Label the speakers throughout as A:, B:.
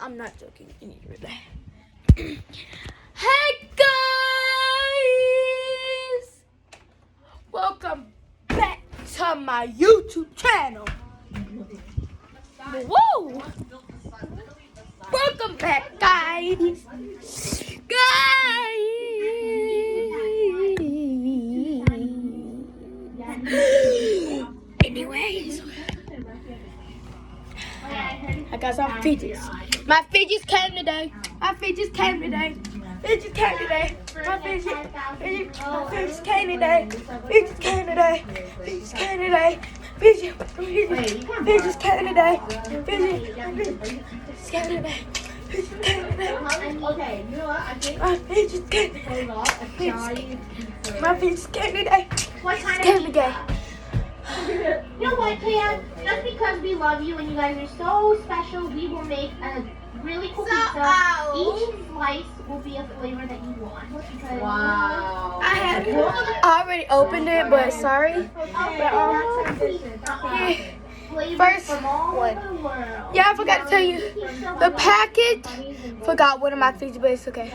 A: I'm not joking. You need to read that. Hey guys! Welcome back to my YouTube channel. Whoa! Welcome back, guys. Anyways, I got some fidgets. My fidgets came today. My fidgets came today. Fidgets came today. My fidgets came today. Fidgets came today. Fidgets came today. Fidgets came today. Fidgets came today.
B: Okay, you know what? I think
A: my fidgets came today. My fidgets came today.
B: What kind
A: Came today.
B: You know what, Cam? Just because we love you and you guys are so special, we will make a really cool pizza. Each slice will be a flavor that you want.
C: Wow.
A: I already opened it, but sorry. First one. Yeah, I forgot to tell you. The package. Forgot one of my fidgets, but it's okay.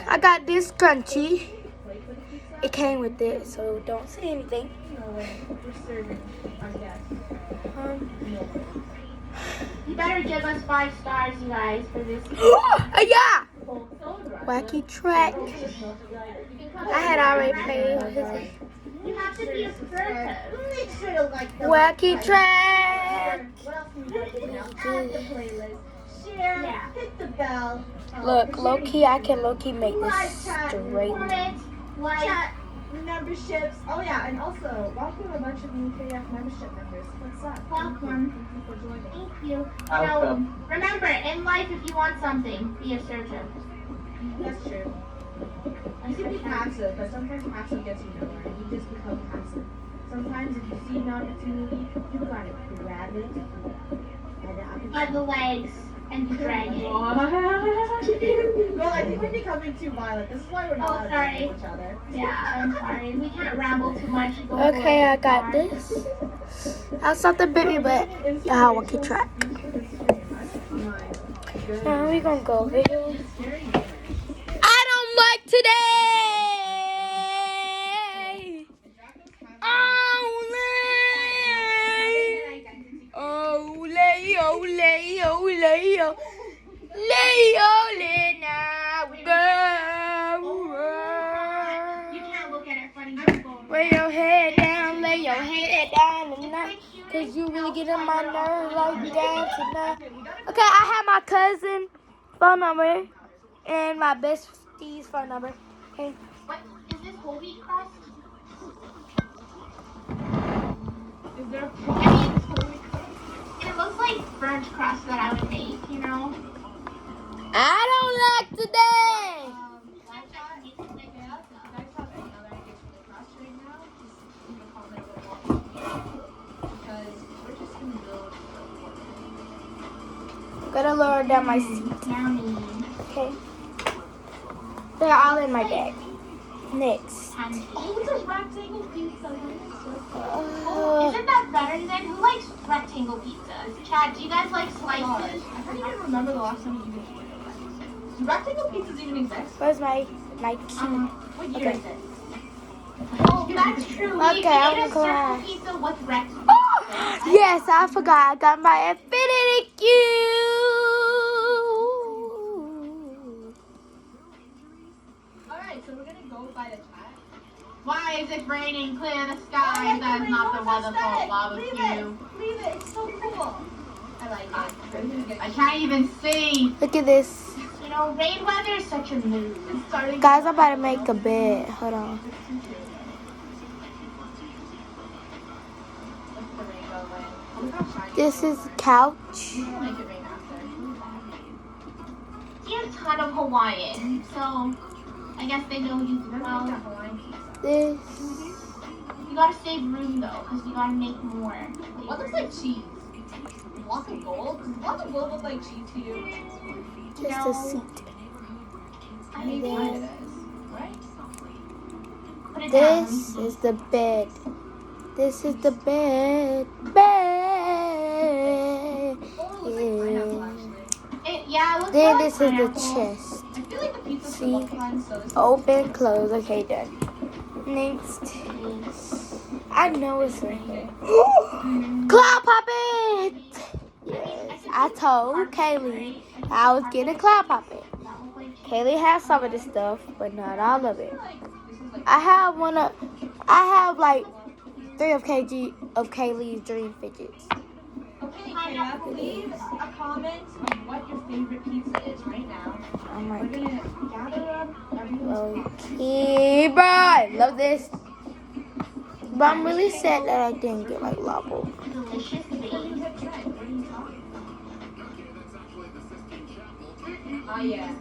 A: I got this scrunchie. It came with it, so don't say anything.
B: You better give us 5 stars, you guys, for this.
A: Yeah! Wacky track. I had already played with it.
B: You have to be a person. Make sure to like the
A: Wacky track.
B: What else can you do? Add the playlist. Share. Hit the bell.
A: Look, low key, I can low key make this straight.
B: Chat memberships. Oh yeah, and also welcome a bunch of new KF membership members. What's up? Welcome. Thank you for joining. Thank you. Now, remember, in life, if you want something, be assertive.
C: That's true. You can be passive, but sometimes passive gets you nowhere. You just become passive. Sometimes if you see an opportunity, you gotta grab it.
B: By the legs and drag it.
C: Well, I think we're becoming too violent. This is why we're not allowed to
B: sorry.
C: each other.
B: Yeah, I'm sorry. We can't ramble too much.
A: Okay, I got this. That's something bit me, but yeah, wacky track. Now we gonna go over here. I don't like today. Ole, now we go.
B: You can't look at it funny.
A: Lay your head down tonight. Cause you really get on my nerves like that tonight. Okay, I have my cousin phone number and my bestie's phone number. Okay.
B: What? Is this whole wheat crust?
C: Is there
B: It looks like French crust that I would make, you know?
A: I don't like today. Gotta lower down my seat.
B: Yummy.
A: Okay. They're all in my bag. Next.
B: Isn't that better than who likes rectangle pizzas? Chad, do you guys like slices?
C: I don't even remember the last time you did it. Do rectangle pizzas even exist?
A: Where's my key?
B: What year
A: Okay.
B: is it? Oh, that's true.
A: Okay,
B: We made a
A: I'm
B: circle
A: glad.
B: pizza with rectangle.
A: Yes, I forgot. I got my infinity cube.
C: Alright, so we're gonna go by the chat.
B: Why is it raining? Clear the skies. That is not the weather for barbecue.
C: Leave it, it's so cool. I like it.
B: I can't even see.
A: Look at this.
B: You know, rain weather is such a mood. It's starting
A: Guys, I'm about to make a bed. Hold on. This is couch.
B: You're a ton of Hawaiian, so I guess they know you well.
A: This.
B: You gotta save room though, because we gotta make more.
C: What looks like cheese? Block of gold? Does block of gold look like cheese to you?
A: Just a seat.
B: I think it is.
C: Right?
B: Put it down.
A: This is the bed. This is the bed. Bed. Yeah.
B: Yeah, it looks
A: Then
B: like
A: this is the
B: pineapple.
A: chest.
C: I feel like the pizza's
A: See?
C: look fun, so this is
A: Open, close. Okay, done. Next. I know it's right here. Cloud Puppet! Yes, I told Kaylee I was getting a Cloud Puppet. Kaylee has some of this stuff, but not all of it. I have like 3 of Kaylee's dream fidgets.
C: Okay, Kayla, leave a comment on what your favorite pizza is right now.
A: Oh my
C: We're
A: god.
C: gonna gather up everyone's
A: Okay, bro. I love this. But I'm really sad that I didn't get like Labo.
B: Delicious
C: What
B: bake.
C: is that trend? What are you talking about? Oh yeah.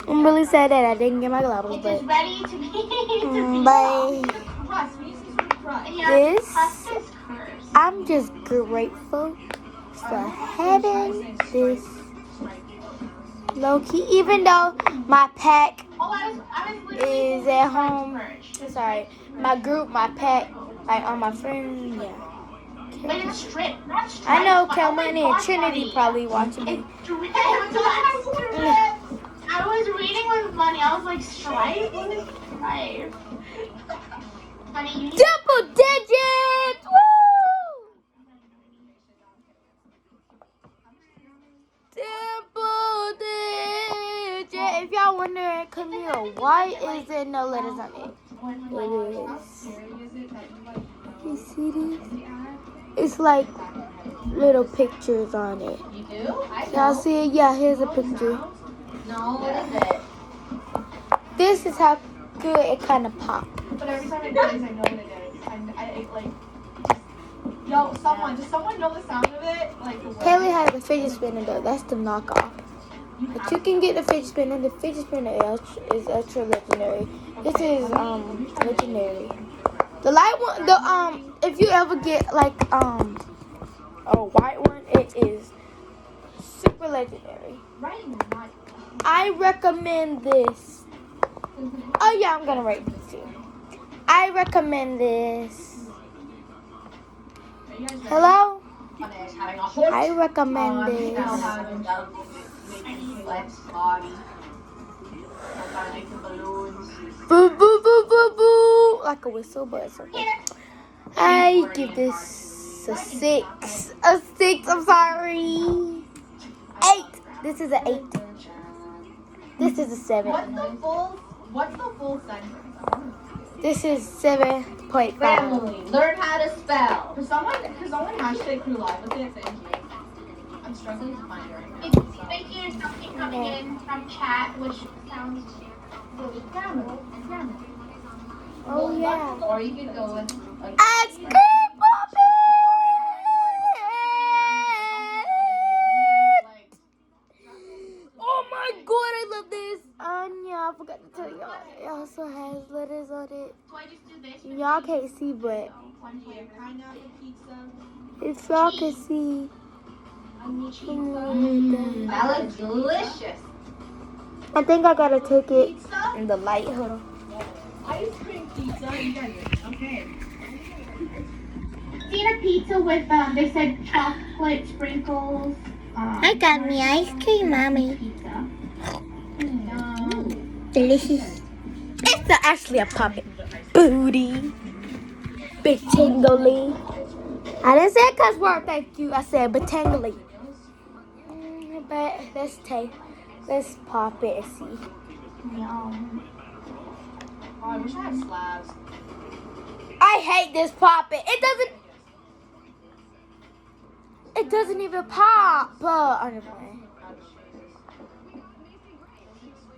A: I'm really sad that I didn't get my Labos,
B: It
A: but
B: is ready to be
A: bye.
C: Crust. We need some sort of crust.
B: Yeah,
A: This,
B: crust is cursed.
A: I'm just grateful for having this low key. Even though my pack
B: Oh, I was literally
A: is at home.
B: merch.
A: Sorry, my group, my pack, like on my friend. Yeah.
B: Wait, it's a strip. Not strip.
A: I know
B: Oh my
A: Kelman and
B: gosh,
A: Trinity
B: Bunny.
A: probably watching me.
B: It's strip. I was reading with Bunny. I was like, stripe? What is stripe? Honey, you need
A: Double digits! Woo! Double digits! If y'all wondering, Camille, why is there no letters on it? It is. You see this? It's like little pictures on it.
C: You do? I
A: Y'all see it? Yeah, here's a picture.
C: No, what is it?
A: This is how good it kind of pops.
C: But every time it plays, I know what it is. I like. Yo, does someone know the sound of it? Like the
A: Kaylee has a fidget spinner though. That's the knockoff. But you can get the fidget spinner. The fidget spinner is ultra legendary. This is legendary. The light one, if you ever get like a white one, it is super legendary. I recommend this. Oh yeah, I'm gonna rate this too. I recommend this. Hello? I recommend this. Boo boo boo boo boo. Like a whistle, but it's okay. I give this a 6. A 6, I'm sorry. 8. This is an 8. This is a 7.
C: What's the full sentence?
A: This is 7.5.
C: Family, learn how to spell. Could someone hashtag crew live with it? Thank you. I'm struggling to find it right now.
B: Thank you. Something coming in from chat, which sounds really grammar.
A: Oh yeah.
C: Or you could go with like.
A: Ice cream puppet. Oh my god, I love this. Yeah, I forgot to tell y'all. It also has letters on it.
B: So I just do this.
A: Y'all can't see, but
C: Pineapple pizza.
A: if y'all can see,
C: That looks delicious.
A: I think I gotta take it in the light. Hold on.
C: Ice cream pizza. You got it. Okay.
B: Seen a pizza with they said chocolate sprinkles.
A: I got me ice cream, mommy.
B: Pizza.
A: Delicious. It's actually a puppet. Booty. Big tingly. I didn't say a cuss word, thank you. I said but tingly. But let's pop it and see.
B: Yum.
C: Oh, I wish I had slabs.
A: I hate this poppet. It doesn't even pop.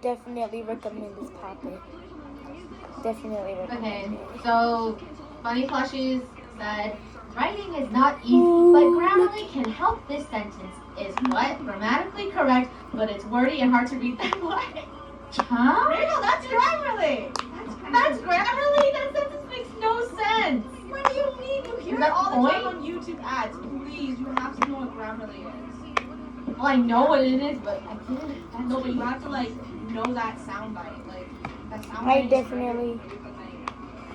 A: Definitely recommend this poppet. Definitely recommend
C: Okay,
A: it.
C: so Funny Plushies said, writing is not easy, but Grammarly can help. This sentence is what? Grammatically correct, but it's wordy and hard to read that way. Huh? There you go, that's Grammarly. That's Grammarly? That sentence makes no sense. What do you mean? You hear it all the time on YouTube ads. Please, you have to know what Grammarly is. Well, I know what it is, but I can't. No, but you have to know that soundbite. That soundbite.
A: I definitely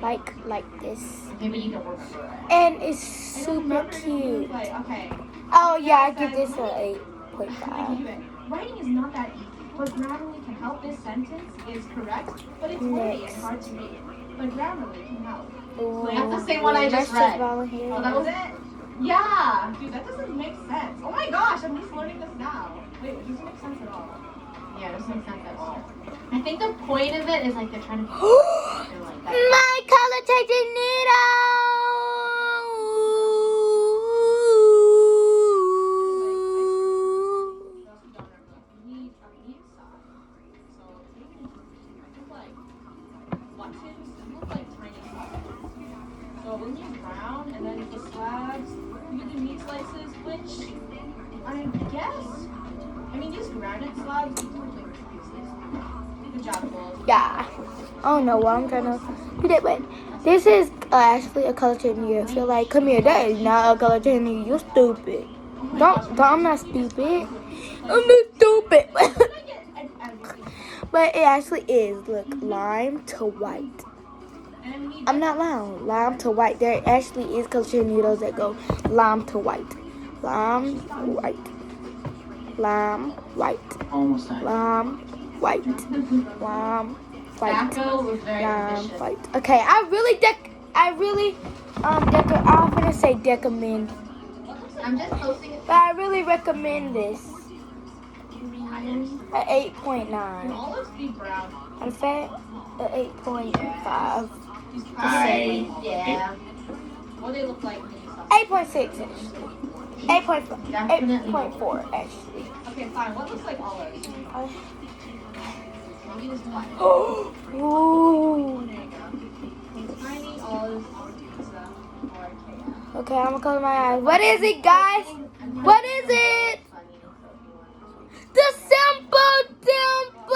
A: like this.
C: Maybe you don't remember it.
A: And it's super cute.
C: Okay.
A: Oh yeah, I give this an 8.5.
C: writing is not that easy, but Grammarly can help. This sentence is correct, but it's wordy and hard to read. But Grammarly can help.
A: Ooh,
C: That's the same one I just read.
A: volunteer.
C: Oh, that was it? Yeah! Dude, that doesn't make sense. Oh my gosh, I'm just learning this now. Wait, it doesn't make sense at all. Yeah, it doesn't make sense at all. I think the point of it is like they're trying to...
A: My color changing
C: So we'll need brown, and then the slabs, we do meat slices, which I guess, I mean these granite slabs, these look like pieces. Good job, Gold.
A: Yeah. I don't know what I'm trying to do that, but this is actually a color changing you. I feel like, come here, that is not a color changing you. You're stupid. I'm not stupid. I'm not stupid. But it actually is. Look, lime to white. I'm not lying. Lime to white. There actually is color noodles that go lime to white. Lime, white. Lime, white.
D: Almost time.
A: Lime, white. Lime, white.
C: Tobacco was very
A: Lime,
C: ambitious.
A: white. Okay, I was gonna say recommend,
C: I'm just posting it.
A: but I really recommend this. At 8.9.
C: Olives be brown.
A: Out of fact, at 8.5.
C: Yeah. What do they look like?
A: 8.6 actually. 8.4 actually.
C: Okay, fine. What looks like olives? Maybe this one.
A: Ooh.
C: Tiny olives on pizza or KF.
A: Okay, I'm gonna close my eyes. What is it, guys? What is it? The simple dimple.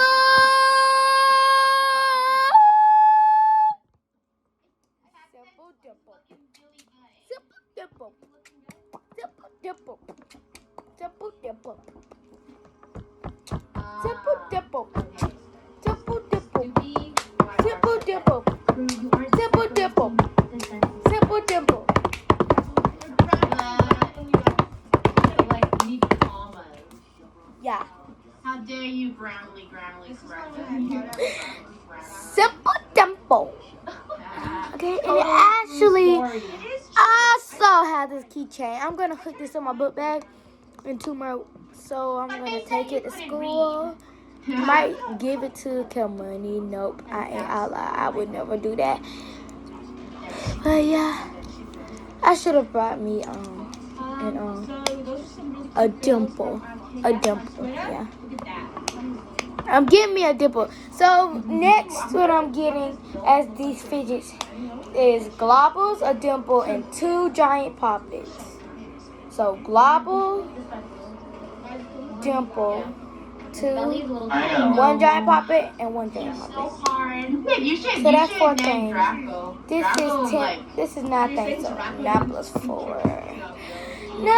A: Simple dimple. Simple dimple. Simple dimple. Simple dimple. Simple dimple. Simple dimple. Simple dimple. Simple dimple. Simple dimple.
C: Like need commas.
A: Yeah.
C: How dare you groundly correct it?
A: Simple dimple. Okay, and it actually also has this keychain. I'm gonna hook this on my book bag and so I'm gonna take it to school. Might give it to Kamani. Nope, I would never do that. But yeah, I should have brought me a dimple. Yeah. I'm getting me a dimple. So next, what I'm getting as these fidgets is globbles, a dimple, and 2 giant poppets. So globble, dimple, 1 giant poppet, and 1 giant poppet. So that's 4 things. This is 10. This is nothing. So 9 plus 4. 9.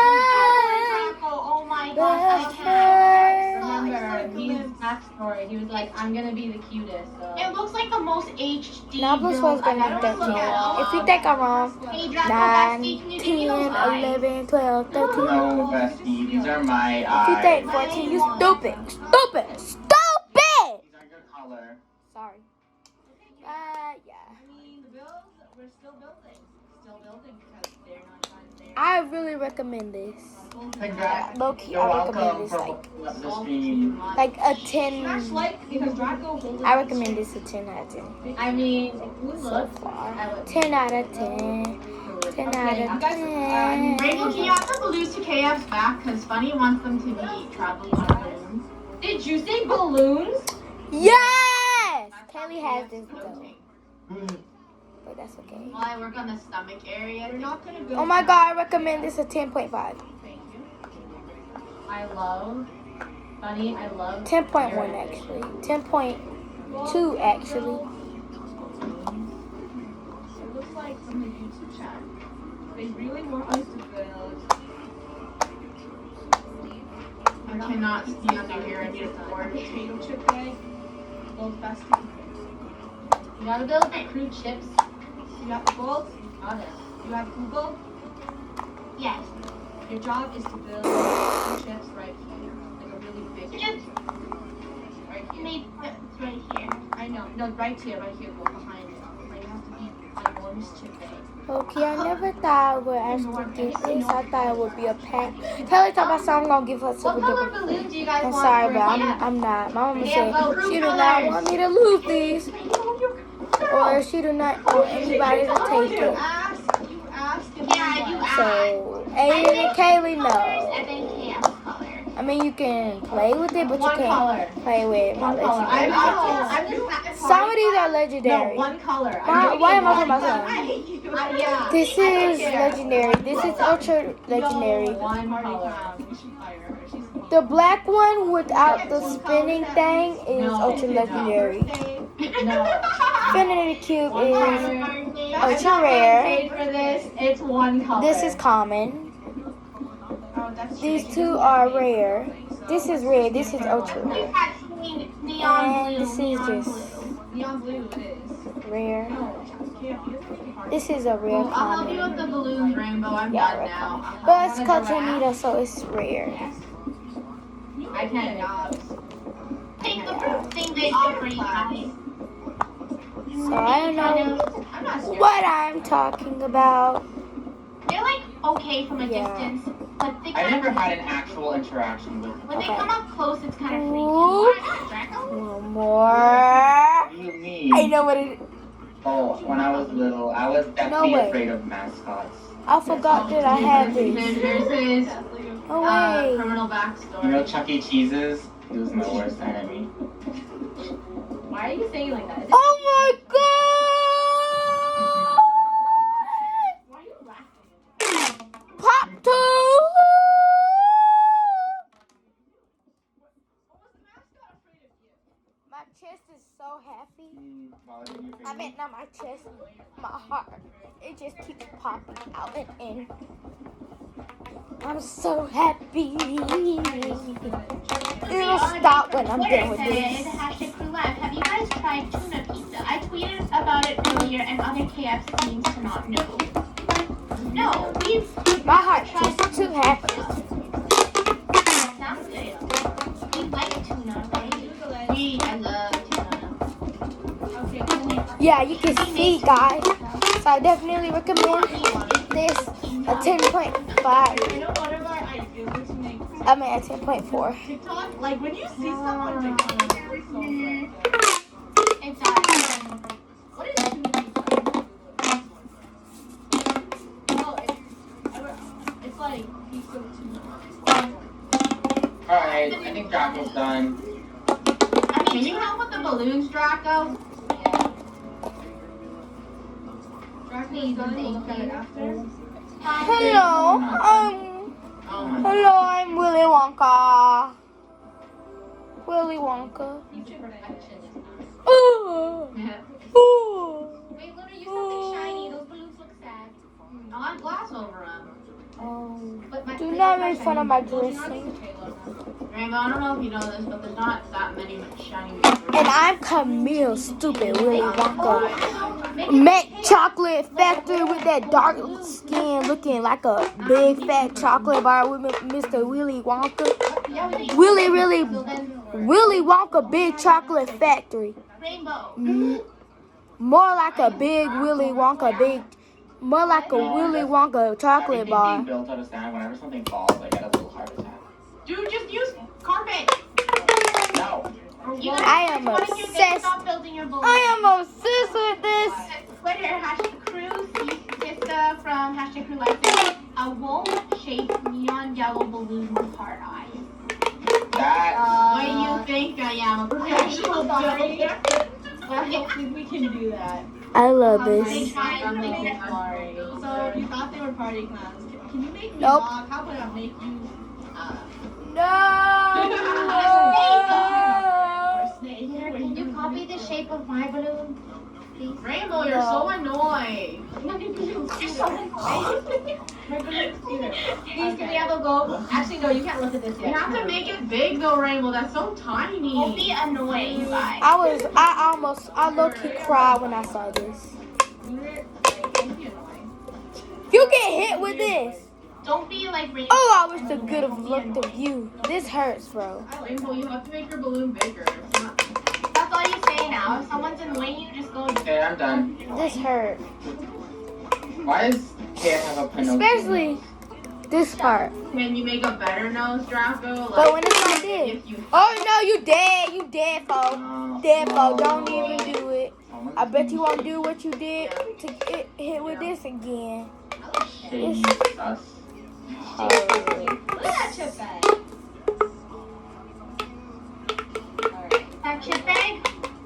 C: Oh my gosh, I remember his backstory. He was like, I'm gonna be the cutest. So. It looks like the most HD.
A: 9 plus 4 is going to be 13. If you think I'm wrong, 9, 10, 11, 12, 13.
D: No, bestie, these are my
A: If you
D: eyes.
A: think 14, you stupid. Stupid. Stupid.
D: These are your color.
A: Sorry. Yeah.
C: I mean, the builds, we're still building. Still building because they're not done there.
A: I really recommend this.
D: Congrats.
A: Low key,
D: You're
A: I recommend
D: welcome
A: this
D: for
A: like
D: opening up the stream.
A: a 10.
C: Smash like because Draco holds
A: I recommend this a 10 out of 10.
C: I mean,
A: So far. 10 out of 10. 10 out of 10.
C: Rainbow, can you ask the balloons to KF's back? Because Funny wants them to be traveling on balloons. Did you say balloons?
A: Yes! Kaylee has this though. But that's okay.
C: While I work on the stomach area. We're not gonna build.
A: Oh my god, I recommend this a 10.5.
C: Thank you. I love Funny. I love
A: 10.1 actually. 10.2 actually.
C: It looks like from the YouTube chat. They really want us to build. I cannot see under here. I need a board. Potato chip bag. Gold bestie. You gotta build the crude chips. You got the gold? Got it. You have Google? Yes. Your job is to build crude chips right here. Like a really big.
B: Just
C: Right here.
B: maybe it's right here.
C: I know. No, right here, go behind it. Like, it has to be enormous to big.
A: Okay, I never thought I would actually get this. I thought it would be a pack. Kelly talked about something I'm gonna give her
C: What
A: super
C: color
A: duper.
C: balloon do you guys
A: I'm
C: want?
A: sorry,
C: for
A: but
C: a
A: I'm
C: gift?
A: not. My mama
C: Yeah,
A: said
C: vote
A: she
C: two
A: do not
C: colors.
A: want me to lose these, or she do not want anybody to take
C: You
A: it.
C: asked.
B: Yeah, you asked.
A: So Aiden and Kaylee
B: And
A: know.
B: then KF's color.
A: I mean, you can play with it, but you
C: One
A: can't
C: color.
A: play with my
C: One color.
A: legendary.
C: I'm just
A: Some of these are
C: No,
A: legendary.
C: one color.
A: Why am I talking about some?
C: Yeah.
A: This is legendary. This is ultra legendary.
C: One color.
A: The black one without the spinning thing is
C: No.
A: ultra legendary.
C: No.
A: Infinity Cube
C: One
A: is
C: color.
A: ultra rare.
C: Paid for this. It's one color.
A: This is common. These two are rare. This is rare. This is ultra
B: We've
A: rare.
B: got neon
A: And
B: blue.
A: this is
B: Neon
A: just
B: blue.
C: neon blue. It is.
A: rare. This is a rare
C: Well, I'll help you
A: common.
C: with the balloons, Rainbow. I'm
A: Yeah,
C: done
A: rare
C: now.
A: common. But it's Katanita, so it's rare.
C: I can't.
B: Take the first thing they offer you guys.
A: So I don't know
C: I'm not scared.
A: what I'm talking about.
B: They're like okay from a
A: Yeah.
B: distance, but they
D: I
B: kind
D: never
B: of,
D: had an actual interaction with them.
B: when they
A: Okay.
B: come up close, it's kind of freaky.
A: Ooh.
B: Draco?
A: One more.
D: What do you mean?
A: I know what it.
D: Oh, when I was little, I was definitely
A: way.
D: afraid of mascots.
A: I forgot that I had this.
C: Here's his
A: Oh wait.
C: criminal
D: You know
C: backstory.
D: Chuck E. Cheese's? He was my worst enemy.
C: Why are you saying like that?
A: Oh my god!
C: Why are you laughing?
A: Pop two. My chest is so happy. I mean, not my chest, my heart. It just keeps popping out and in. I'm so happy. It'll stop when I'm done with this.
B: Hashtag crew live. Have you guys tried tuna pizza? I tweeted about it earlier, and other KF seems to not know. No, we've
A: My heart is too happy.
B: sounds good. We like tuna, right?
C: I love tuna.
A: Yeah, you can see, guys. So I definitely recommend this a 10.5.
C: I know one of our ideas is to make
A: I mean a 10.4.
C: TikTok. Like when you see someone TikTok, it's so good.
B: It's
C: What is tuna pizza? Oh, it's like pizza with tuna.
D: Alright, I think Draco's done.
C: Can you help with the balloons, Draco? Yeah. Draco, you done? We'll look at it after.
A: Hello,
C: Oh my
A: hello, I'm Willy Wonka. Willy Wonka.
C: perfectionist.
A: Ooh, ooh.
B: Wait, Luna, use something shiny. Those balloons look sad.
C: I'll have glass over them.
A: Oh,
B: But my
A: do not make fun of my dressing.
C: Rainbow, I don't know if you know this, but there's not that many shiny.
A: And I'm Camille, stupid Willy Wonka. Make chocolate factory with that dark skin, looking like a big fat chocolate bar with Mr. Willy Wonka. Willy Wonka big chocolate factory.
B: Rainbow.
A: More like a big Willy Wonka more like a Willy Wonka chocolate
D: Everything
A: bar.
D: being built out of sand, whenever something falls, I get a little heart attack.
C: Dude, just use carpet.
D: No.
B: You guys,
A: I am
B: what if you're
A: obsessed.
B: Stop building your balloons.
A: I am obsessed with this.
B: Twitter, hashtag crew, Sister from hashtag crew life says, a wolf-shaped neon yellow balloon with hard eyes.
D: That.
C: What do you think I am, a professional builder? Well, hopefully we can do that.
A: I love this.
C: So if you thought they were party clowns, can you make me
A: Nope.
C: vlog? How about I make you
A: No.
B: Can you copy the shape of my balloon? Please.
C: Rainbow, you're so annoying. You're so annoying. Please, can we have a go? Actually, no, you can't look at this yet. You have to make it big though, Rainbow. That's so tiny.
B: Don't be annoying, you guys.
A: I low-key cried when I saw this. You get hit with this.
C: Don't be like Rainbow.
A: Oh, I wish the good have looked of you. This hurts, bro.
C: Rainbow, you have to make your balloon bigger. That's all you say now. If someone's annoying you, just go.
D: Okay, I'm done.
A: This hurt.
D: Why does Kaya have a Pinocchio?
A: Especially this part.
C: Can you make a better nose, Draco? Like,
A: But when it's not dead.
C: if you
A: Oh no, you dead. You dead, folks.
D: No,
A: Dead,
D: no.
A: folks. Don't even do it.
D: Someone's
A: I bet you won't do what you did to get hit with this again.
D: shady sus.
A: Oh.
B: Look at that chip bag.
C: that chip bag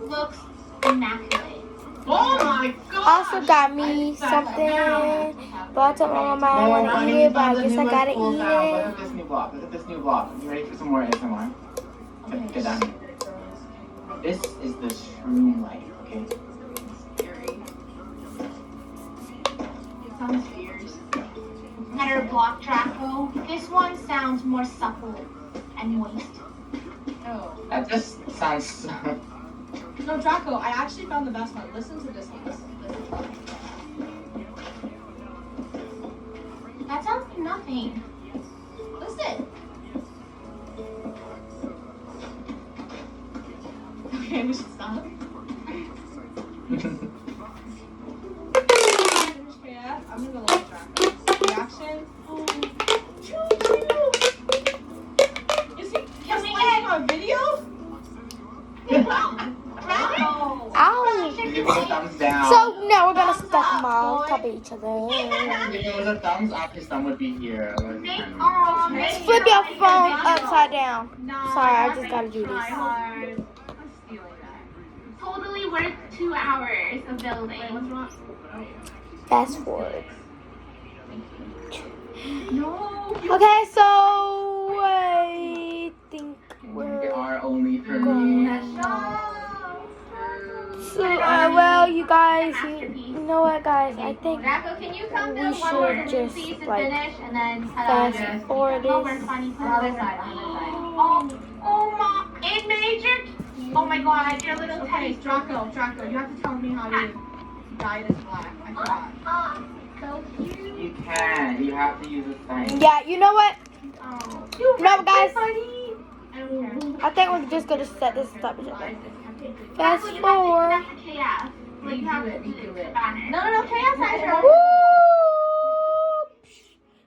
C: looks immaculate. Oh my god!
A: Also got me something, but I told my mama I want to eat it, but I guess I gotta
D: Look
A: eat
D: at
A: it.
D: this new block. Look at this new block. You ready for some more ASMR? Get down here. This is the shroom light, okay?
C: Scary. It sounds fierce. Better block, Draco. This one sounds more supple and moist.
B: Oh.
D: That just sounds.
B: No, Draco, I actually found the best one. Listen to this one. Listen.
C: That sounds like nothing.
B: Listen. Okay, we should stop. Yeah, I'm gonna go like Draco. Reaction. Is he
C: Can we
B: playing
C: get
B: a video?
A: Ow!
D: Give it a thumbs down.
A: So now we're gonna stuff them all on top of each other.
D: If it was a thumbs up, his thumb would be here.
A: Flip your phone upside down. Sorry, I just gotta do this.
B: I'm stealing that.
C: Totally worth 2 hours of building.
B: What's wrong?
A: Fast forward.
B: No.
A: Okay, so I think
D: They
A: we're
D: are only for
A: going.
D: me.
A: So, well, you guys, you know what, guys? I think
C: Draco, can you come
A: we
C: to one more
A: should
C: balloon
A: just,
C: piece to
A: like,
C: finish and then
A: fast forward
C: Oh, we're
A: this.
C: funny. Other side. Oh my! It made your. Oh my god! Your little
B: Okay,
C: teddy.
B: Draco, you have to tell me how you dyed it black. I forgot.
C: So cute.
D: You can. You have to use a sign.
A: Yeah, you know what?
C: You
A: No, guys.
C: funny.
A: I think we're just gonna set this up. Fast
C: Draco, you
A: forward.
C: have to do that for chaos. Like, you have to do it. No, chaos has her.
A: Woo!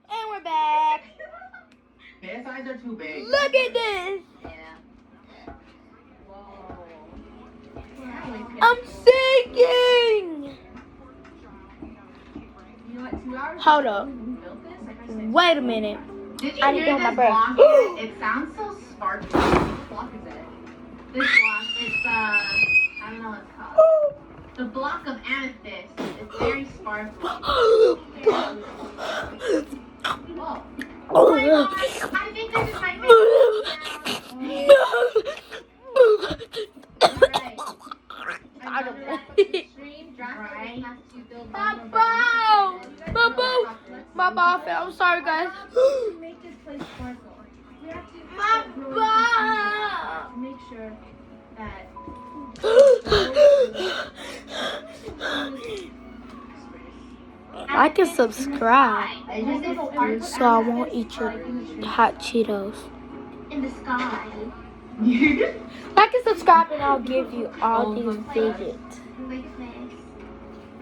A: And we're back.
D: Their sides are too big.
A: Look at this. I'm sinking.
B: You know what? 2 hours.
A: Hold up.
B: Built this. Like I said.
A: Wait a minute.
C: Did
A: I
C: you
A: need to
C: hear
A: hold my
C: this
A: breath.
C: block? It sounds so sparkly.
B: What block is it?
C: This block, it's I don't know what it's called. The block of amethyst. It's very sparkly. Whoa. Oh my gosh, I think this is my favorite.
A: I don't know.
C: Right.
A: My ball fell. I'm sorry, guys.
B: To make this place sparkle, we have to
A: My ball.
B: to make sure that
A: Like and subscribe so I won't eat your hot Cheetos.
C: In the sky.
A: Like and subscribe and I'll give you all these fidgets.
C: Like this.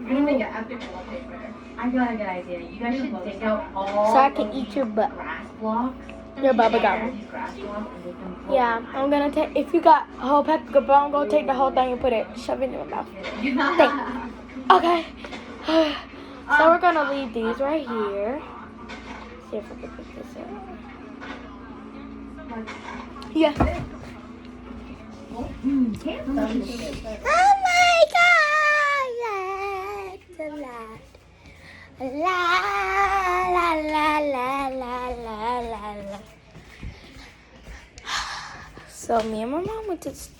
B: we're gonna make an epic wallpaper.
C: I got a good idea. You guys should dig out all
A: So I can eat your butt.
C: grass blocks.
A: Your bubble gum.
C: These grass blocks and make them
A: Yeah, I'm gonna take, if you got a whole pack of bone, go take the whole thing and put it, shove it in your mouth. Okay. So we're gonna leave these right here. See if I can pick this up. Yeah. Oh my god! That's a lot. La la la la la la la la. So me and my mom went to the store.